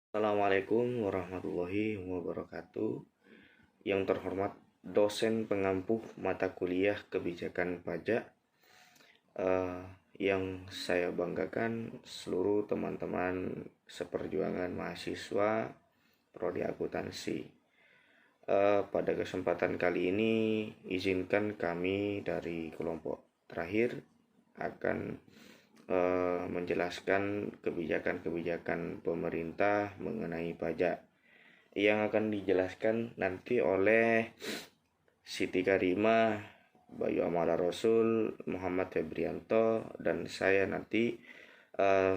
Assalamualaikum warahmatullahi wabarakatuh. Yang terhormat dosen pengampu mata kuliah kebijakan pajak, yang saya banggakan seluruh teman-teman seperjuangan mahasiswa prodi akuntansi. Pada kesempatan kali ini izinkan kami dari kelompok terakhir akan menjelaskan kebijakan-kebijakan pemerintah mengenai pajak yang akan dijelaskan nanti oleh Siti Karimah, Bayu Amala Rasul, Muhammad Febrianto, dan saya nanti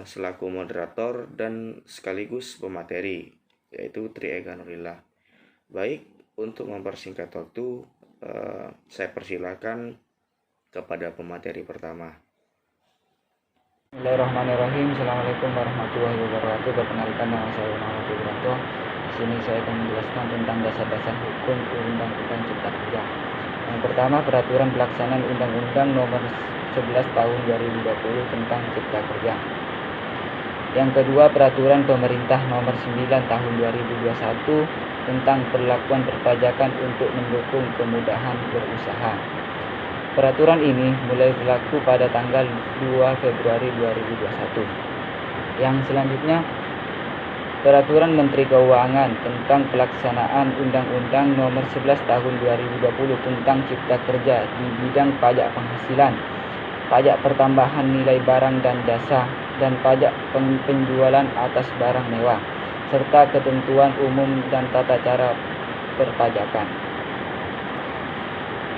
selaku moderator dan sekaligus pemateri, yaitu Tri Ega Nurillah. Baik, untuk mempersingkat waktu, saya persilakan kepada pemateri pertama. Bismillahirrahmanirrahim. Assalamualaikum warahmatullahi wabarakatuh. Perkenalkan, nama saya Muhammad Wiranto. Di sini saya akan menjelaskan tentang dasar-dasar hukum Undang-Undang Cipta Kerja. Yang pertama, peraturan pelaksanaan Undang-Undang Nomor 11 Tahun 2020 tentang Cipta Kerja. Yang kedua, peraturan pemerintah Nomor 9 Tahun 2021 tentang perlakuan perpajakan untuk mendukung kemudahan berusaha. Peraturan ini mulai berlaku pada tanggal 2 Februari 2021. Yang selanjutnya, Peraturan Menteri Keuangan tentang pelaksanaan Undang-Undang Nomor 11 Tahun 2020 tentang Cipta Kerja di bidang pajak penghasilan, pajak pertambahan nilai barang dan jasa, dan pajak penjualan atas barang mewah, serta ketentuan umum dan tata cara perpajakan.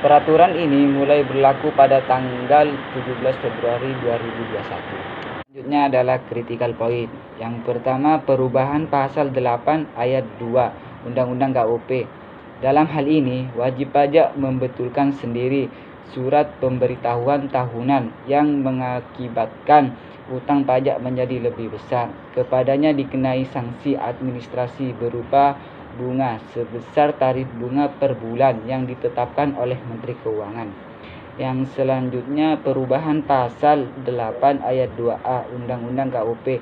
Peraturan ini mulai berlaku pada tanggal 17 Februari 2021. Selanjutnya adalah critical point. Yang pertama, perubahan pasal 8 ayat 2 Undang-Undang KUP. Dalam hal ini, wajib pajak membetulkan sendiri surat pemberitahuan tahunan yang mengakibatkan utang pajak menjadi lebih besar. Kepadanya dikenai sanksi administrasi berupa bunga sebesar tarif bunga per bulan yang ditetapkan oleh Menteri Keuangan. Yang selanjutnya, perubahan pasal 8 ayat 2A Undang-Undang KUP.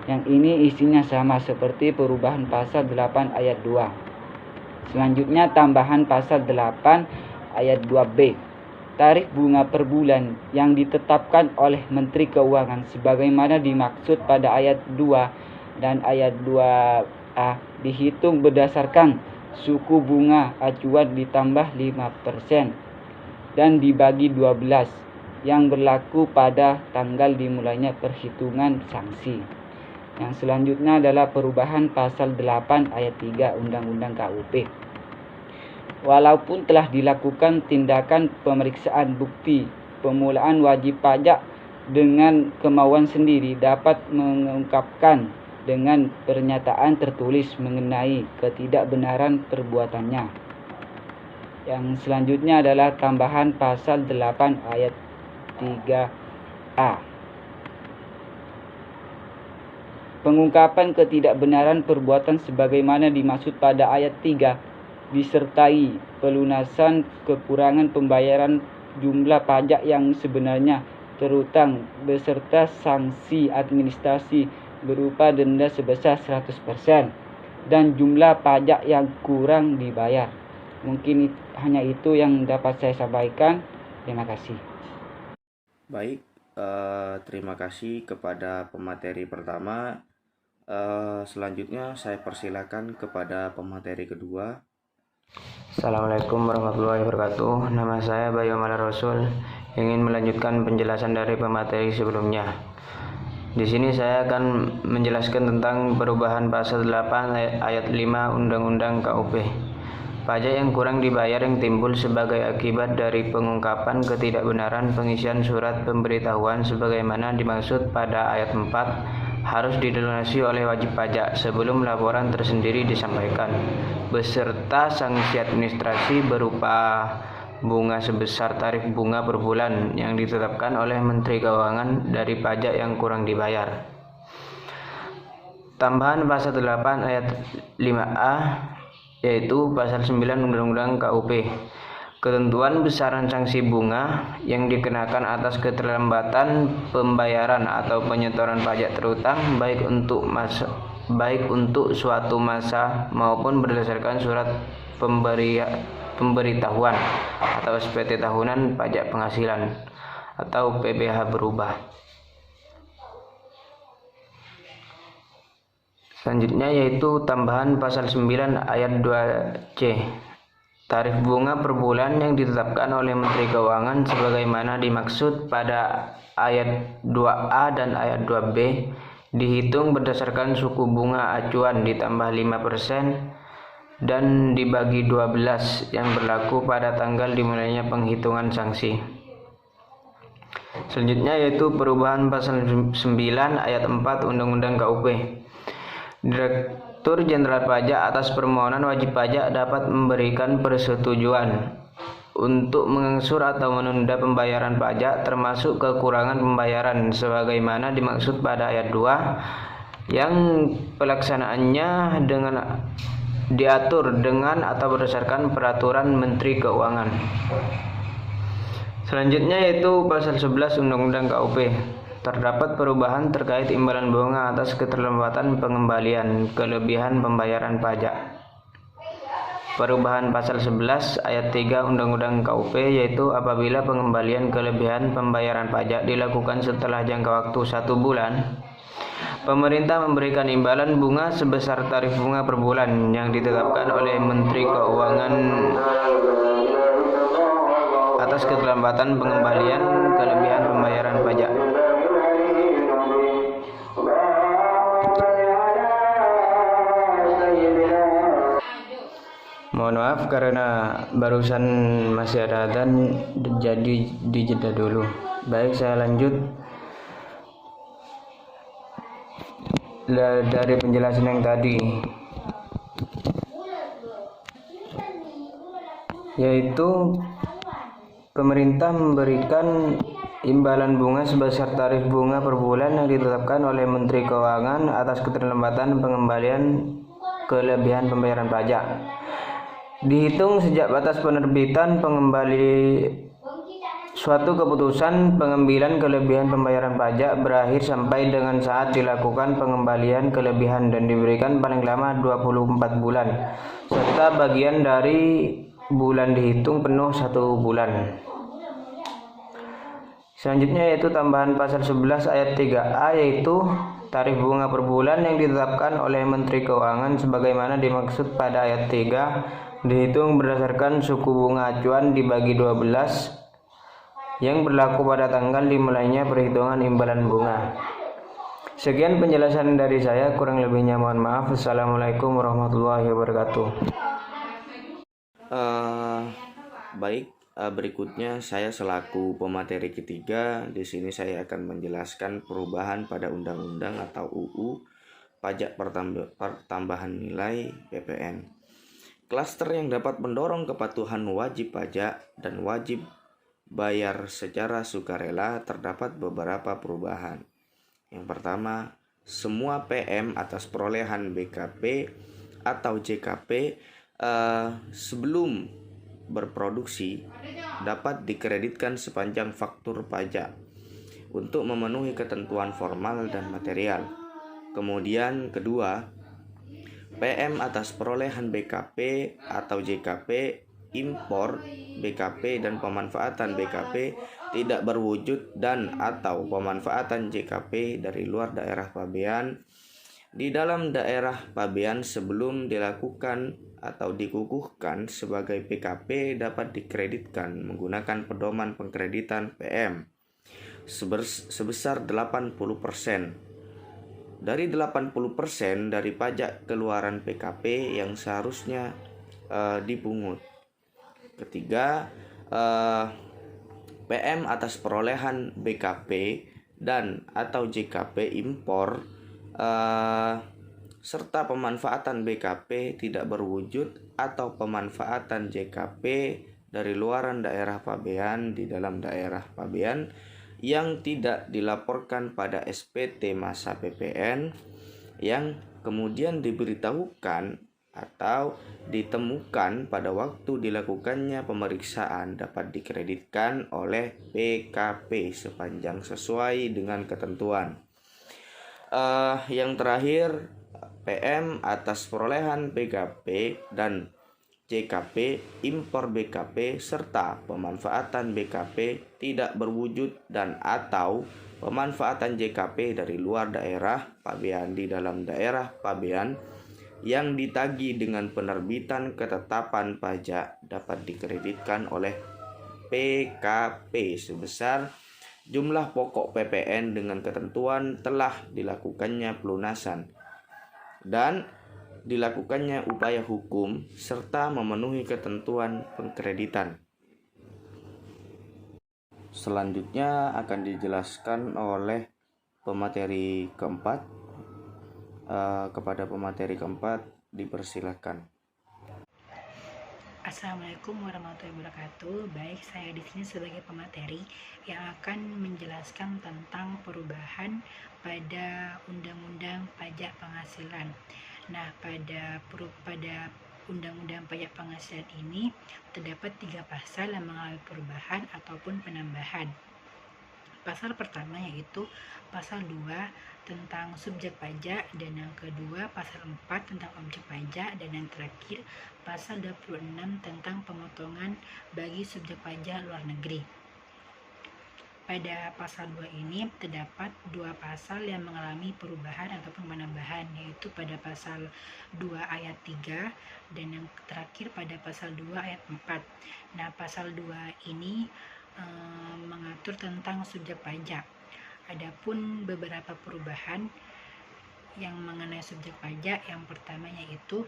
Yang ini isinya sama seperti perubahan pasal 8 ayat 2. Selanjutnya, tambahan pasal 8 ayat 2B. Tarif bunga per bulan yang ditetapkan oleh Menteri Keuangan sebagaimana dimaksud pada ayat 2 dan ayat 2A dihitung berdasarkan suku bunga acuan ditambah 5% dan dibagi 12 yang berlaku pada tanggal dimulainya perhitungan sanksi. Yang selanjutnya adalah perubahan pasal 8 ayat 3 Undang-Undang KUP. Walaupun telah dilakukan tindakan pemeriksaan bukti, pemulaan wajib pajak dengan kemauan sendiri dapat mengungkapkan dengan pernyataan tertulis mengenai ketidakbenaran perbuatannya. Yang selanjutnya adalah tambahan pasal 8 ayat 3A. Pengungkapan ketidakbenaran perbuatan sebagaimana dimaksud pada ayat 3 disertai pelunasan kekurangan pembayaran jumlah pajak yang sebenarnya terutang beserta sanksi administrasi berupa denda sebesar 100% dan jumlah pajak yang kurang dibayar. Mungkin hanya itu yang dapat saya sampaikan. Terima kasih. Baik, terima kasih kepada pemateri pertama. Selanjutnya saya persilakan kepada pemateri kedua. Assalamualaikum warahmatullahi wabarakatuh. Nama saya Bayu Amala Rasul. Ingin melanjutkan penjelasan dari pemateri sebelumnya. Di sini saya akan menjelaskan tentang perubahan pasal 8 ayat 5 Undang-Undang KUP. Pajak yang kurang dibayar yang timbul sebagai akibat dari pengungkapan ketidakbenaran pengisian surat pemberitahuan sebagaimana dimaksud pada ayat 4 harus dilunasi oleh wajib pajak sebelum laporan tersendiri disampaikan, beserta sanksi administrasi berupa bunga sebesar tarif bunga per bulan yang ditetapkan oleh Menteri Keuangan dari pajak yang kurang dibayar. Tambahan pasal 8 ayat 5A yaitu pasal 9 Undang-Undang KUP. ketentuan besaran sanksi bunga yang dikenakan atas keterlambatan pembayaran atau penyetoran pajak terutang baik untuk suatu masa maupun berdasarkan surat pemberitahuan atau SPT tahunan pajak penghasilan atau PPh berubah. Selanjutnya yaitu tambahan pasal 9 ayat 2C. Tarif bunga per bulan yang ditetapkan oleh Menteri Keuangan sebagaimana dimaksud pada ayat 2A dan ayat 2B dihitung berdasarkan suku bunga acuan ditambah 5% dan dibagi 12 yang berlaku pada tanggal dimulainya penghitungan sanksi. Selanjutnya yaitu perubahan pasal 9 ayat 4 Undang-Undang KUP. Direktur Jenderal Pajak atas permohonan wajib pajak dapat memberikan persetujuan untuk mengangsur atau menunda pembayaran pajak termasuk kekurangan pembayaran sebagaimana dimaksud pada ayat 2 yang pelaksanaannya diatur dengan atau berdasarkan peraturan Menteri Keuangan. Selanjutnya yaitu pasal 11 Undang-Undang KUP. Terdapat perubahan terkait imbalan bunga atas keterlambatan pengembalian kelebihan pembayaran pajak. Perubahan pasal 11 ayat 3 Undang-Undang KUP yaitu apabila pengembalian kelebihan pembayaran pajak dilakukan setelah jangka waktu 1 bulan, pemerintah memberikan imbalan bunga sebesar tarif bunga per bulan yang ditetapkan oleh Menteri Keuangan atas keterlambatan pengembalian kelebihan pembayaran pajak. Mohon maaf karena barusan masih ada adzan, jadi dijeda dulu. Baik, saya lanjut dari penjelasan yang tadi, yaitu pemerintah memberikan imbalan bunga sebesar tarif bunga per bulan yang ditetapkan oleh Menteri Keuangan atas keterlambatan pengembalian kelebihan pembayaran pajak. Dihitung sejak batas penerbitan suatu keputusan pengambilan kelebihan pembayaran pajak berakhir sampai dengan saat dilakukan pengembalian kelebihan dan diberikan paling lama 24 bulan serta bagian dari bulan dihitung penuh 1 bulan. Selanjutnya yaitu tambahan pasal 11 ayat 3A yaitu tarif bunga per bulan yang ditetapkan oleh Menteri Keuangan sebagaimana dimaksud pada ayat 3 dihitung berdasarkan suku bunga acuan dibagi 12 yang berlaku pada tanggal dimulainya perhitungan imbalan bunga. Sekian penjelasan dari saya, kurang lebihnya mohon maaf. Assalamualaikum warahmatullahi wabarakatuh. Baik, berikutnya saya selaku pemateri ketiga di sini saya akan menjelaskan perubahan pada undang-undang atau UU pajak pertambahan nilai PPN. Klaster yang dapat mendorong kepatuhan wajib pajak dan wajib bayar secara sukarela terdapat beberapa perubahan. Yang pertama, semua PM atas perolehan BKP atau JKP sebelum berproduksi dapat dikreditkan sepanjang faktur pajak untuk memenuhi ketentuan formal dan material. Kemudian kedua, PM atas perolehan BKP atau JKP, impor BKP dan pemanfaatan BKP tidak berwujud dan atau pemanfaatan JKP dari luar daerah pabean di dalam daerah pabean sebelum dilakukan atau dikukuhkan sebagai PKP dapat dikreditkan menggunakan pedoman pengkreditan PM sebesar 80%. Dari 80% dari pajak keluaran PKP yang seharusnya dipungut. Ketiga, PM atas perolehan BKP dan atau JKP impor serta pemanfaatan BKP tidak berwujud atau pemanfaatan JKP dari luaran daerah pabean di dalam daerah pabean yang tidak dilaporkan pada SPT masa PPN yang kemudian diberitahukan atau ditemukan pada waktu dilakukannya pemeriksaan dapat dikreditkan oleh PKP sepanjang sesuai dengan ketentuan. Yang terakhir, PM atas perolehan PKP dan JKP, impor BKP, serta pemanfaatan BKP tidak berwujud dan atau pemanfaatan JKP dari luar daerah pabean di dalam daerah pabean yang ditagih dengan penerbitan ketetapan pajak dapat dikreditkan oleh PKP sebesar jumlah pokok PPN dengan ketentuan telah dilakukannya pelunasan dan dilakukannya upaya hukum serta memenuhi ketentuan pengkreditan. Selanjutnya akan dijelaskan oleh pemateri keempat. Kepada pemateri keempat dipersilakan. Assalamualaikum warahmatullahi wabarakatuh. Baik, saya di sini sebagai pemateri yang akan menjelaskan tentang perubahan pada Undang-Undang Pajak Penghasilan. Nah, pada Undang-Undang Pajak Penghasilan ini terdapat 3 pasal yang mengalami perubahan ataupun penambahan. Pasal pertama yaitu pasal 2 tentang subjek pajak, dan yang kedua pasal 4 tentang objek pajak, dan yang terakhir pasal 26 tentang pemotongan bagi subjek pajak luar negeri. Pada pasal 2 ini terdapat 2 pasal yang mengalami perubahan ataupun penambahan, yaitu pada pasal 2 ayat 3 dan yang terakhir pada pasal 2 ayat 4. Nah, pasal 2 ini mengatur tentang subjek pajak. Adapun beberapa perubahan yang mengenai subjek pajak, yang pertama yaitu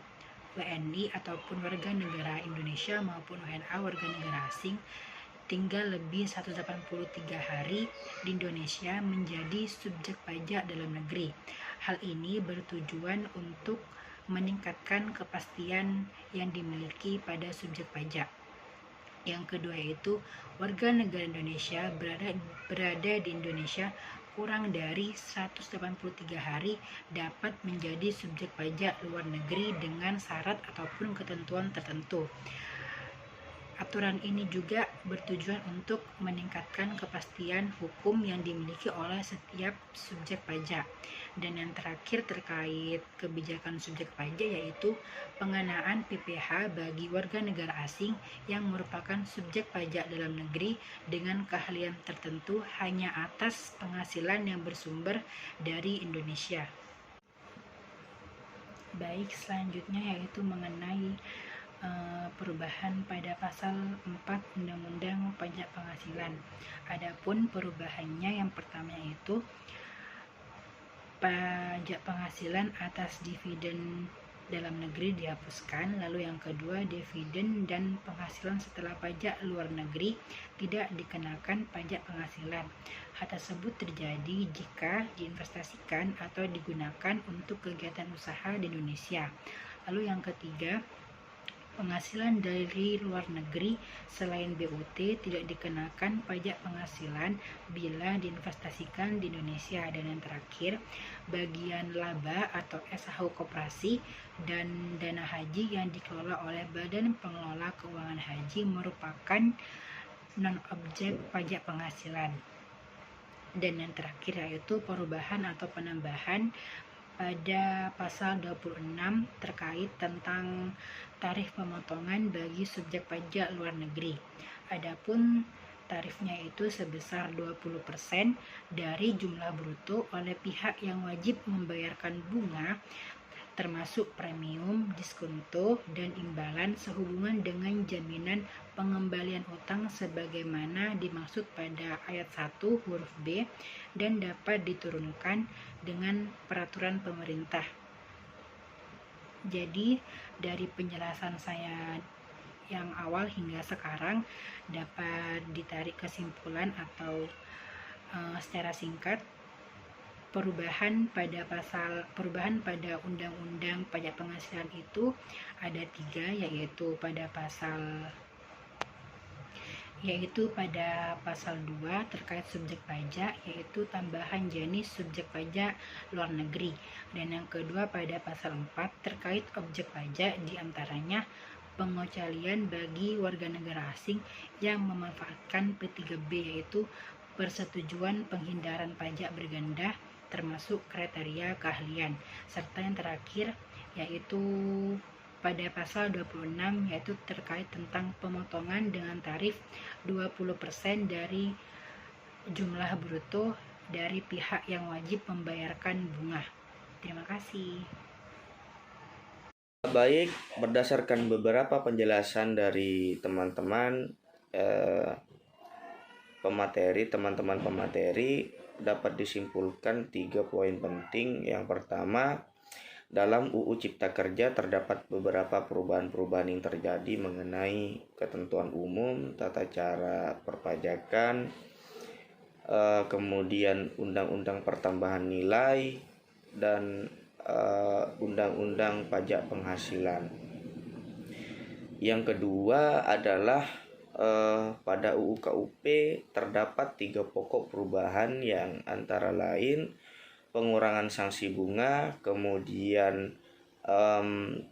WNI ataupun warga negara Indonesia maupun WNA warga negara asing tinggal lebih 183 hari di Indonesia menjadi subjek pajak dalam negeri. Hal ini bertujuan untuk meningkatkan kepastian yang dimiliki pada subjek pajak. Yang kedua yaitu warga negara Indonesia berada di Indonesia kurang dari 183 hari dapat menjadi subjek pajak luar negeri dengan syarat ataupun ketentuan tertentu. Aturan ini juga bertujuan untuk meningkatkan kepastian hukum yang dimiliki oleh setiap subjek pajak. Dan yang terakhir terkait kebijakan subjek pajak yaitu pengenaan PPh bagi warga negara asing yang merupakan subjek pajak dalam negeri dengan keahlian tertentu hanya atas penghasilan yang bersumber dari Indonesia. Baik, selanjutnya yaitu mengenai perubahan pada pasal 4 Undang-Undang Pajak Penghasilan. Adapun perubahannya yang pertama yaitu pajak penghasilan atas dividen dalam negeri dihapuskan, lalu yang kedua dividen dan penghasilan setelah pajak luar negeri tidak dikenakan pajak penghasilan. Hal tersebut terjadi jika diinvestasikan atau digunakan untuk kegiatan usaha di Indonesia. Lalu yang ketiga, penghasilan dari luar negeri selain BUT tidak dikenakan pajak penghasilan bila diinvestasikan di Indonesia. Dan yang terakhir, bagian laba atau SHU koperasi dan dana haji yang dikelola oleh Badan Pengelola Keuangan Haji merupakan non-objek pajak penghasilan. Dan yang terakhir yaitu perubahan atau penambahan pada pasal 26 terkait tentang tarif pemotongan bagi subjek pajak luar negeri. Adapun tarifnya itu sebesar 20% dari jumlah bruto oleh pihak yang wajib membayarkan bunga termasuk premium, diskonto, dan imbalan sehubungan dengan jaminan pengembalian utang sebagaimana dimaksud pada ayat 1 huruf B dan dapat diturunkan dengan peraturan pemerintah. Jadi dari penjelasan saya yang awal hingga sekarang dapat ditarik kesimpulan atau secara singkat, perubahan pada Undang-Undang Pajak Penghasilan itu ada 3, yaitu pada pasal yaitu pada pasal 2 terkait subjek pajak, yaitu tambahan jenis subjek pajak luar negeri. Dan yang kedua pada pasal 4 terkait objek pajak, diantaranya pengecualian bagi warga negara asing yang memanfaatkan P3B, yaitu persetujuan penghindaran pajak berganda termasuk kriteria keahlian. Serta yang terakhir yaitu pada pasal 26, yaitu terkait tentang pemotongan dengan tarif 20% dari jumlah bruto dari pihak yang wajib membayarkan bunga. Terima kasih. Baik, berdasarkan beberapa penjelasan dari teman-teman pemateri, dapat disimpulkan 3 poin penting. Yang pertama, dalam UU Cipta Kerja terdapat beberapa perubahan-perubahan yang terjadi mengenai ketentuan umum, tata cara perpajakan, kemudian Undang-Undang Pertambahan Nilai, dan Undang-Undang Pajak Penghasilan. Yang kedua adalah pada UU KUP terdapat 3 pokok perubahan yang antara lain pengurangan sanksi bunga, kemudian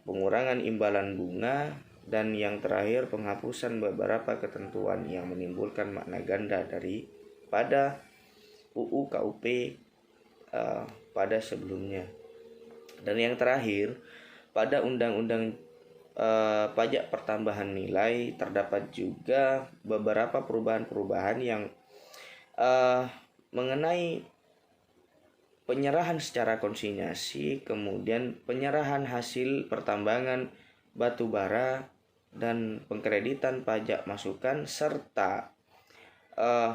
pengurangan imbalan bunga, dan yang terakhir penghapusan beberapa ketentuan yang menimbulkan makna ganda daripada UU KUP pada sebelumnya. Dan yang terakhir, pada Undang-Undang Pajak Pertambahan Nilai terdapat juga beberapa perubahan-perubahan yang mengenai penyerahan secara konsinyasi, kemudian penyerahan hasil pertambangan batu bara dan pengkreditan pajak masukan, serta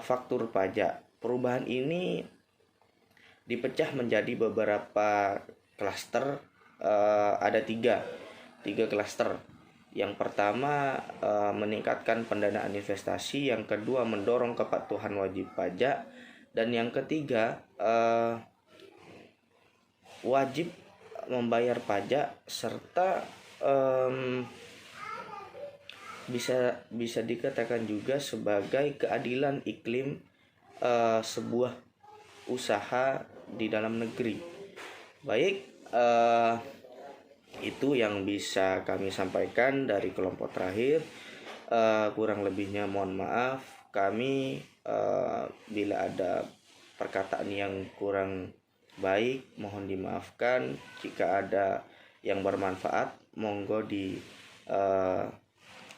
faktur pajak. Perubahan ini dipecah menjadi beberapa klaster, ada tiga klaster. Yang pertama meningkatkan pendanaan investasi, yang kedua mendorong kepatuhan wajib pajak, dan yang ketiga wajib membayar pajak, serta bisa dikatakan juga sebagai keadilan iklim sebuah usaha di dalam negeri. Baik, itu yang bisa kami sampaikan dari kelompok terakhir. Kurang lebihnya mohon maaf. Kami bila ada perkataan yang kurang baik mohon dimaafkan. Jika ada yang bermanfaat monggo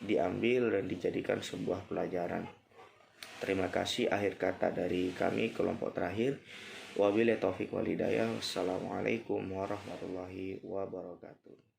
diambil dan dijadikan sebuah pelajaran. Terima kasih. Akhir kata dari kami kelompok terakhir. Wabillahi taufik wal hidayah. Wassalamualaikum warahmatullahi wabarakatuh.